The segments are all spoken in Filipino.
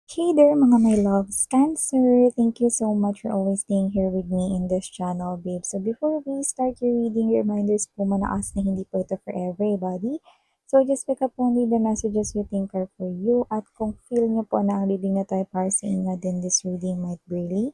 Hey there mga my loves, Cancer! Thank you so much for always staying here with me in this channel, babe. So before we start your reading, reminders po manaas na hindi po ito for everybody. So just pick up only the messages you think are for you. At kung feel nyo po na ang reading na tayo para sa inyo, then this reading might be really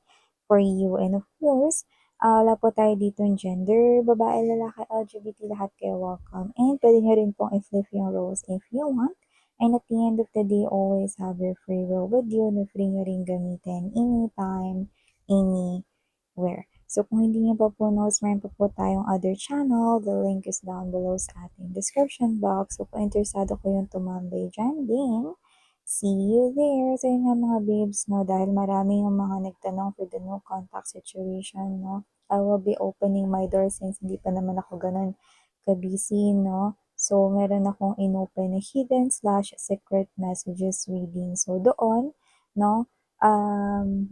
for you. And of course, wala po tayo dito ng gender, babae, lalaki, LGBT, lahat kayo welcome. And pwede nyo rin pong i-flip yung roles if you want. And at the end of the day, always have your free will with you na free nyo rin gamitin anytime, anywhere. So kung hindi nyo pa po knows, meron pa po tayong other channel. The link is down below sa ating description box. So kung interesado ko yung tumambay dyan din, see you there. So yun nga mga babes, no, dahil marami yung mga nagtanong for the no contact situation, no, I will be opening my door since hindi pa naman ako ganun ka-busy, no. So, meron akong inopen na hidden slash secret messages reading. So, doon, no,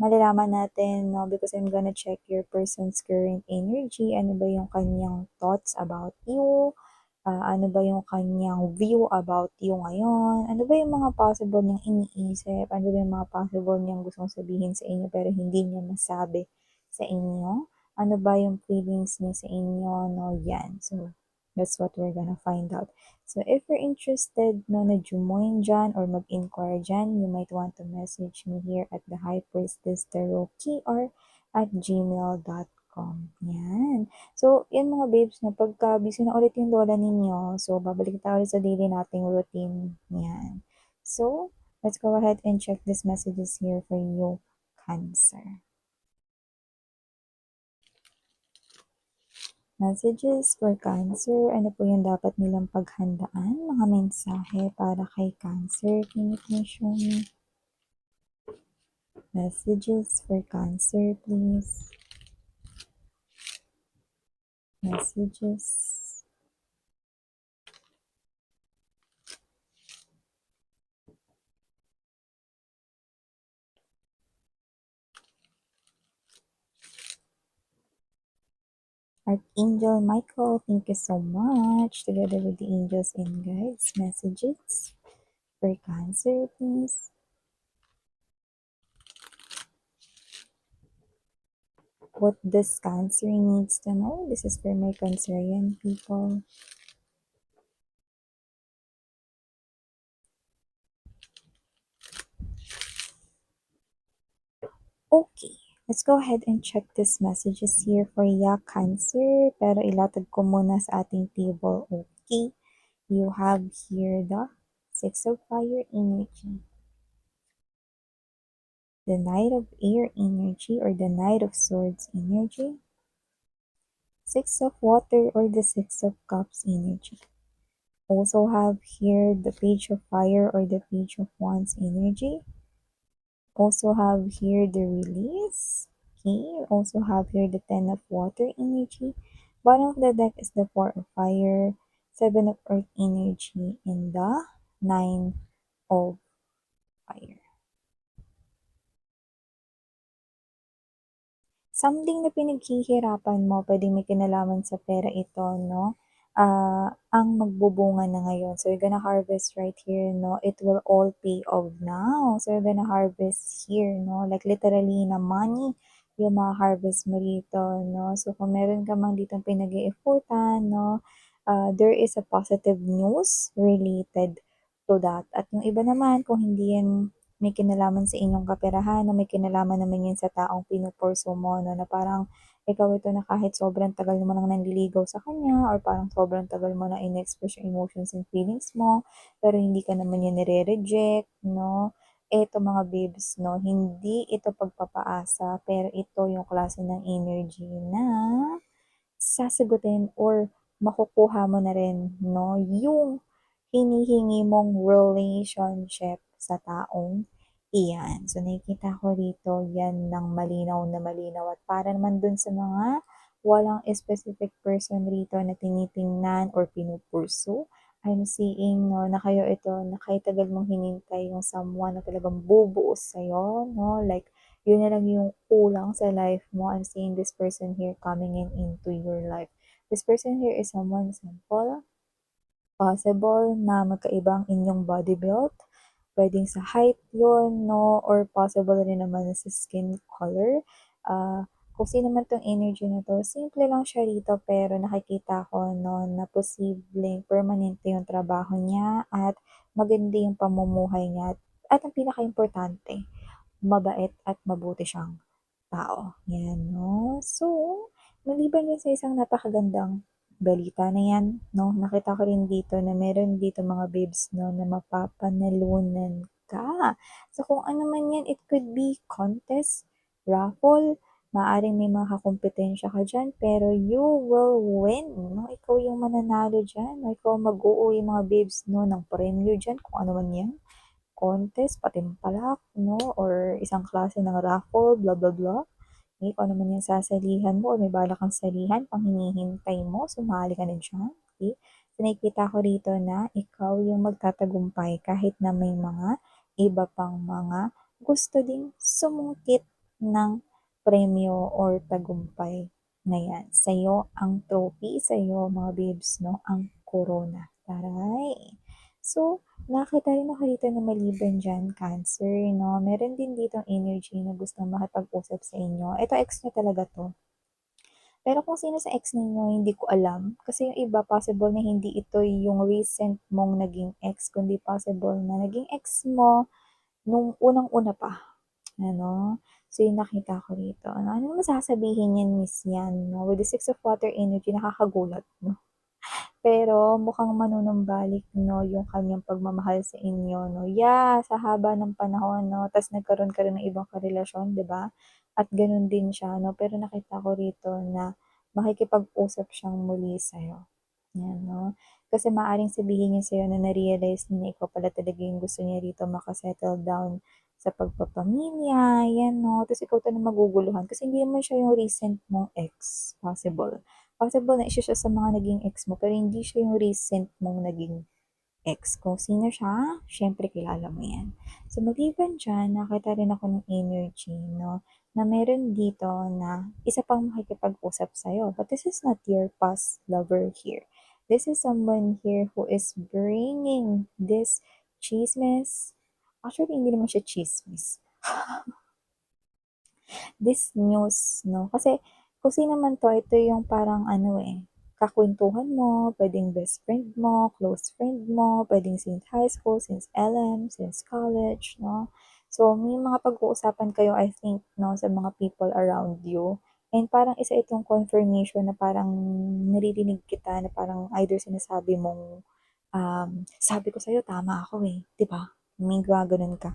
malalaman natin, no, because I'm gonna check your person's current energy. Ano ba yung kanyang thoughts about you? Ano ba yung kanyang view about you ngayon? Ano ba yung mga possible niyang iniisip? Ano ba yung mga possible niyang gustong sabihin sa inyo pero hindi niya masabi sa inyo? Ano ba yung feelings niya sa inyo? No, yan. So, that's what we're gonna find out. So, if you're interested no, na jumoin dyan or mag-inquire dyan, you might want to message me here at the High Priestess Tarot KR at gmail.com. Yan. So, yan mga babes na pagka busy na ulit yung lola ninyo, so babalik tayo ulit sa daily nating routine. Yan. So, let's go ahead and check these messages here for you, Cancer. Messages for Cancer. Ano po yung dapat nilang paghandaan? Mga mensahe para kay Cancer. Can you show me? Messages for Cancer, please. Messages. Archangel Michael, thank you so much. Together with the angels and guides, messages for Cancer, please. What this Cancer needs to know. This is for my Cancerian people. Okay, let's go ahead and check these messages here for ya Cancer. Pero ilatag ko muna sa ating table. Okay, you have here the Six of Fire energy, the Knight of Air energy or the Knight of Swords energy, Six of Water or the Six of Cups energy. Also have here the Page of Fire or the Page of Wands energy. Also have here the Release. Okay, also have here the Ten of Water energy. Bottom of the deck is the Four of Fire, Seven of Earth energy, and the Nine of Fire. Something na pinaghihirapan mo, pwedeng may kinalaman sa pera ito, no? Ang magbubunga na ngayon. So, you're gonna harvest right here, no? It will all pay off now. So, you're gonna harvest here, no? Like, literally na money yung ma-harvest mo dito, no? So, kung meron ka mang dito pinag-iiputan, no? There is a positive news related to that. At yung iba naman, kung hindi yan may kinalaman sa inyong kaperahan, na may kinalaman naman yun sa taong pinupurso mo, no, na parang ikaw ito na kahit sobrang tagal mo nang nanliligaw sa kanya or parang sobrang tagal mo na in-express yung emotions and feelings mo, pero hindi ka naman yun nire-reject, no? Eto mga babes, no, hindi ito pagpapaasa, pero ito yung klase ng energy na sasagutin or makukuha mo na rin, no, yung hinihingi mong relationship sa taong iyan. So, nakikita ko dito yan ng malinaw na malinaw. At para naman dun sa mga walang specific person rito na tinitingnan or pinupursu, I'm seeing no, na kayo ito, na kayo tagal mong hinintay yung someone na talagang bubuo sa'yo, no? Like, yun na lang yung kulang sa life mo. I'm seeing this person here coming in into your life. This person here is someone simple, possible na magkaibang inyong body build, puwedeng sa height yun 'no, or possible rin naman na sa skin color. Kung sino man 'tong energy na 'to, simple lang siya rito pero nakikita ko 'no, na posibleng permanente yung trabaho niya at maganda yung pamumuhay niya at ang pinakaimportante, mabait at mabuti siyang tao, 'yan 'no. So, maliban diyan sa isang napakagandang balita na 'yan 'no, nakita ko rin dito na meron dito mga babes 'no, na mapapanalunan ka. So, kung ano man 'yan, it could be contest, raffle, maaaring may mga kakumpetensya ka diyan, pero you will win 'no, ikaw yung mananalo diyan 'no, ikaw ang mag-uuwi mga babes 'no, ng premyo diyan kung ano man 'yan, contest, patimpalak 'no, or isang klase ng raffle, blah, blah, blah. Eh, kung ano man yung sasalihan mo or may balak kang salihan pang hinihintay mo, sumali ka na diyan, okey. So, nakikita ko rito na ikaw yung magtatagumpay kahit na may mga iba pang mga gusto ding sumungkit ng premyo or tagumpay na 'yan. Sa'yo ang trophy, sa'yo mga babes 'no, ang korona, taray. So, nakita rin ako dito na maliban diyan, Cancer 'no, meron din ditong energy na gustong makipag-usap sa inyo. Ito ex niyo talaga 'to. Pero kung sino sa ex ninyo hindi ko alam, kasi yung iba possible na hindi ito yung recent mong naging ex, kundi possible na naging ex mo nung unang-una pa, ano. So, yung nakita ko rito. Ano naman sasabihin niyan Miss yan 'no, with the Six of Water energy nakakagulat 'no. Pero mukhang manunumbalik 'no, yung kanyang pagmamahal sa inyo 'no. Yeah, sa haba ng panahon 'no, ta's nagkaroon ka rin ng ibang karelasyon, 'di ba? At gano'n din siya 'no, pero nakita ko rito na makikipag-usap siyang muli sa'yo, 'yan 'no. Kasi maaaring sabihin niya sa'yo na na-realize niya na ikaw pala talaga yung gusto niya rito down sa pagpapamilya, 'yan 'no. Ta's ikaw talagang maguguluhan kasi hindi naman siya yung recent mong ex, possible. Possible na isa siya sa mga naging ex mo, pero hindi siya yung recent mong naging ex. Kung sino siya, siyempre kilala mo yan. So, maliban diyan, nakita rin ako ng energy 'no, na meron dito na isa pang makikipag-usap sa'yo. But this is not your past lover here. This is someone here who is bringing this tsismis. Actually, hindi naman siya tsismis. This news 'no, kasi kung sino man 'to, ito yung parang ano, kakuwentuhan mo, puwedeng best friend mo, close friend mo, puwedeng since high school, since LM, since college 'no. So, may mga pag-uusapan kayo I think 'no, sa mga people around you and parang isa itong confirmation na parang naririnig kita na parang either sinasabi mong, "Sabi ko sa'yo tama ako, 'di ba?" May gumaganon ka.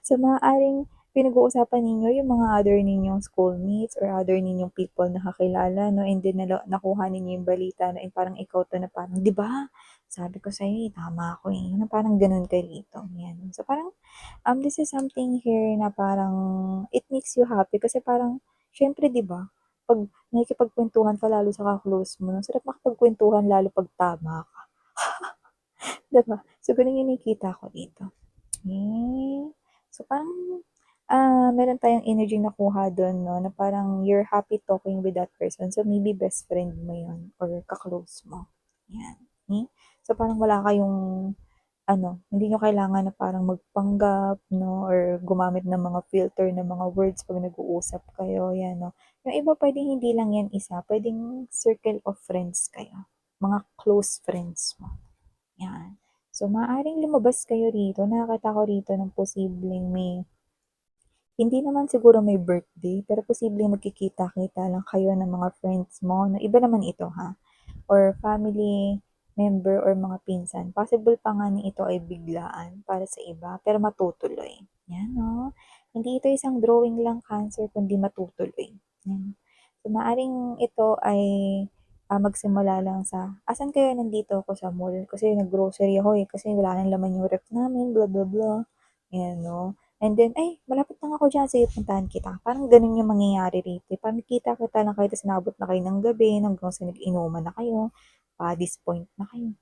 So, maaaring pinag-uusapan ninyo yung mga other ninyong schoolmates or other ninyong people na kakilala 'no, and then nakuha ninyo yung balita na parang ikaw 'to na parang, "'Di ba, sabi ko sa'yo, tama ako, na parang gano'n ka rito, 'yan. So, parang, this is something here na parang it makes you happy kasi parang siyempre 'di ba, 'pag nakikipagkuwentuhan ka lalo sa ka-close mo, ang sarap makipagkuwentuhan lalo 'pag tama ka, 'di ba? So, gano'n yung nakikita ko dito. Hmm. So, parang, meron tayong energy nakuha dun 'no, na parang you're happy talking with that person. So, maybe best friend mo yun or ka-close mo, 'yan. So, parang wala kayong ano, hindi niyo kailangan na parang magpanggap 'no, or gumamit ng mga filter na mga words 'pag nag-uusap kayo, 'yan 'no. Yung iba puwedeng hindi lang 'yan isa, puwedeng circle of friends kayo, mga close friends mo. 'Yan. So, maaaring lumabas kayo rito, nakakita ko rito ng posibleng may hindi naman siguro may birthday, pero posibleng magkikita-kita lang kayo ng mga friends mo na iba naman ito ha, or family member or mga pinsan. Possible pa nga na ito ay biglaan para sa iba, pero matutuloy. 'Yan 'no. Hindi ito isang drawing lang, Cancer, kundi matutuloy. 'Yan. So, maaaring ito ay, magsimula lang sa, "Asan kayo?" "Nandito ako sa mall kasi nag-grocery ako, kasi wala ng laman yung ref namin, blah, blah, blah." Ayan 'no. And then, "Ay, malapit lang ako diyan, sige puntahan kita." Parang gano'n yung mangyayari rito, parang kita-kita lang kayo ta's inabot na kayo ng gabi hanggang sa nag-inuman na kayo, Paddy's Point na kayo.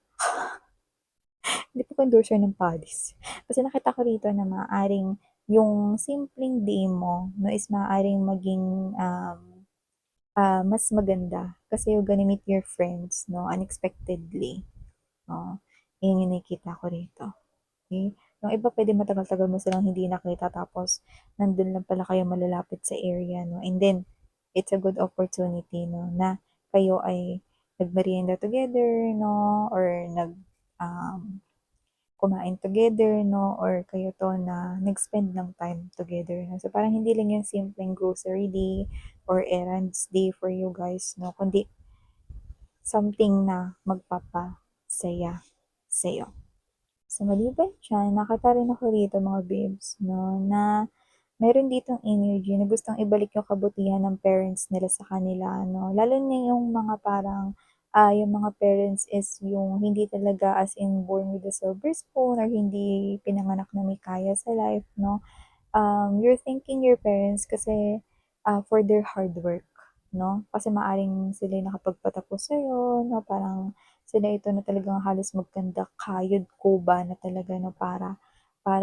Hindi po ako endorser ng Paddy's. Kasi nakita ko rito na maaaring yung simpleng day mo 'no is maaaring maging, mas maganda kasi you're gonna meet your friends 'no, unexpectedly, oo. Yun yung nakikita ko rito. okey? Yung iba puwede matagal-tagal mo silang hindi nakita tapos nandun lang pala kayo malalapit sa area 'no, and then it's a good opportunity 'no, na kayo ay nagmeryenda together 'no, or um, kumain together 'no, or kayo 'to na nag-spend ng time together 'no. So, parang hindi lang yung simpleng grocery day or errands day for you guys 'no, kundi something na magpapasaya sa'yo. So, maliban diyan nakita rin ako rito mga babes 'no, na meron ditong energy na gustong ibalik yung kabutihan ng parents nila sa kanila 'no, lalo na yung mga parang, yung mga parents is yung hindi talaga as in born with a silver spoon or hindi pinanganak na may kaya sa life 'no. You're thanking your parents kasi, for their hard work 'no, kasi maaaring sila yung nakapagpatapos sa'yo 'no, parang sila ito na talagang halos magkanda kayod kuba na talaga 'no, para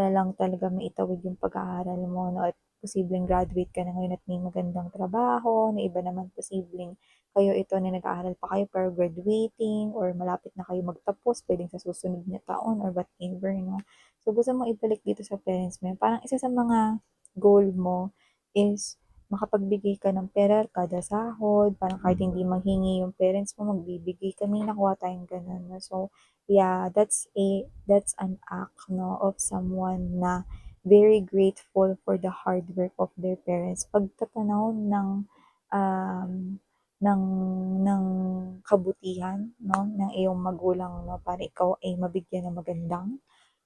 lang talaga maitawid yung pag-aaral mo 'no, at posibleng graduate ka na ngayon at may magandang trabaho, na iba naman posibleng kayo ito na nag-aaral pa kayo pero graduating or malapit na kayo magtapos puwedeng sa susunod na taon or whatever 'no. So, gusto mong ibalik dito sa parents mo yun, parang isa sa mga goal mo is makapagbigay ka ng pera kada sahod, parang kahit hindi manghingi yung parents mo, magbibigay ka, may nakuha tayong gano'n 'no. So, yeah, that's an act 'no, of someone na very grateful for the hard work of their parents. Pagtatanaw um, ng ng kabutihan 'no, ng iyong magulang 'no, para ikaw ay mabigyan ng magandang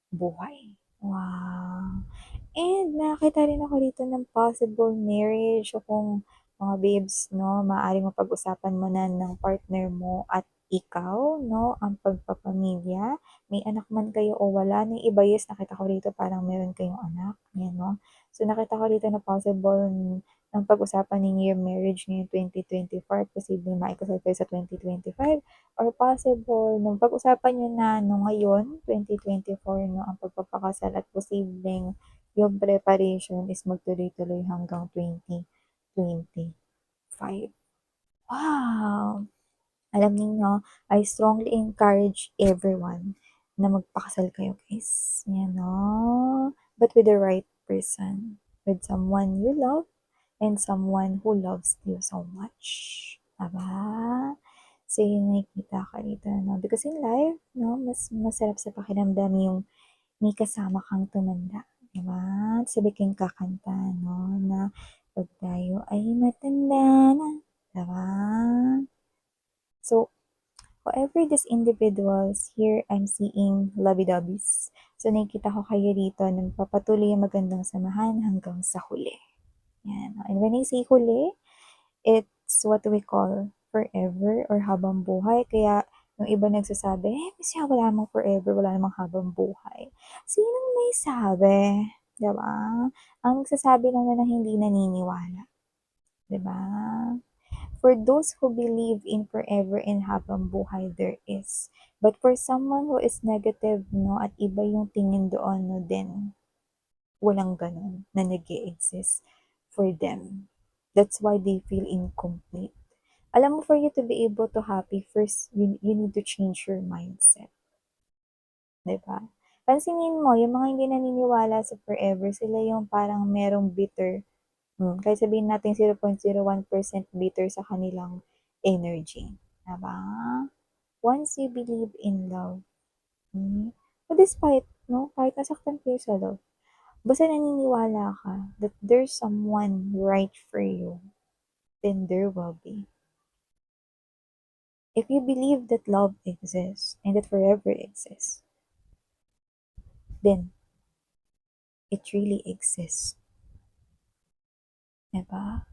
buhay. Wow! And nakakita rin ako dito ng possible marriage o kung mga babes 'no, maaaring mapag-usapan mo na ng partner mo at ikaw 'no, ang pagpapamilya. May anak man kayo o wala, na iba yes nakita ko rito parang meron kayong anak, 'yan 'no. So nakita ko dito na possible ng pag-usapan ninyo yung marriage ngayong 2024 at posibleng maikasal kayo sa 2025 or possible nung pag-usapan niyo na nung ngayon, 2024 'no, ang pagpapakasal at posibleng yung preparation is magtuloy-tuloy hanggang 2025. Wow! Alam niyo, I strongly encourage everyone na magpakasal kayo guys, 'yan 'no. But with the right person, with someone you love and someone who loves you so much, 'di ba? So yun nakikita ko dito 'no, because in life 'no, mas masarap sa pakiramdam yung may kasama kang tumanda, 'di ba? Sabay kayong kakanta 'no, na 'pag tayo ay matanda na, 'di ba? So, however these individuals, here I'm seeing lovey-dovey's. So, nakikita ko kayo dito na magpapatuloy ang magandang samahan hanggang sa huli, 'yan. And when I say huli, it's what we call forever or habang buhay. Kaya yung iba nagsasabi, "Eh, kasi wala namang forever, wala namang habang buhay." Sinong may sabi, 'di ba? Ang nagsasabi lang na hindi naniniwala, 'di ba? For those who believe in forever and habang buhay, there is. But for someone who is negative 'no, at iba yung tingin doon 'no, then walang gano'n na nag-e-exist for them. That's why they feel incomplete. Alam mo, for you to be able to happy, first you need to change your mindset, 'di ba? Pansinin mo yung mga hindi naniniwala sa forever, sila yung parang merong bitter, kahit sabihin natin 0.01% bitter sa kanilang energy, 'di ba? Once you believe in love, so despite 'no, kahit nasaktan kayo sa love, basta naniniwala ka that there's someone right for you, then there will be. If you believe that love exists and that forever exists, then it really exists, 'di ba?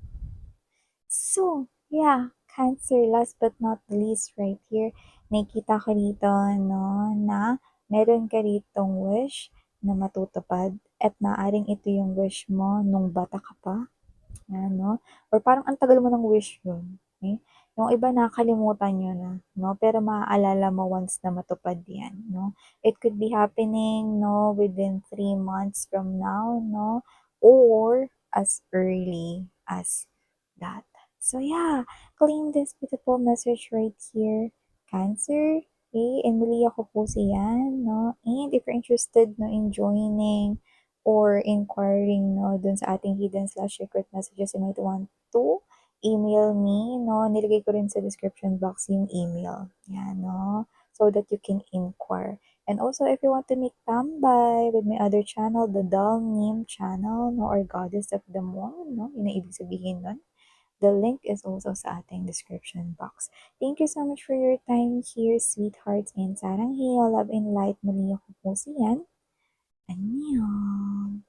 So, yeah, Cancer, last but not least right here, nakikita ko dito 'no, na meron ka ditong wish na matutupad at maaaring ito yung wish mo nung bata ka pa. Yan 'no, or parang ang tagal mo ng wish yun, eh. Yung iba nakakalimutan niyo na 'no, pero maaalala mo once na matupad yan 'no. It could be happening 'no, within 3 months from now 'no, or as early as that. So yeah, claim this beautiful message right here, Cancer. Okay, Emilia ko po siyan, no? And if you're interested, no, in joining or inquiring, no, dun sa ating hidden slash secret messages, you might want to email me, no? Nilagay ko rin sa description box yung email. Yan, no? So that you can inquire. And also, if you want to meet Tambay with my other channel, the Doll Meme channel, no, or Goddess of the Moon, no? Yun ang ibig sabihin nun. The link is also sa ating description box. Thank you so much for your time here, sweethearts, and sarang hiyo, love and light. Muli ako po siyan. Annyeong!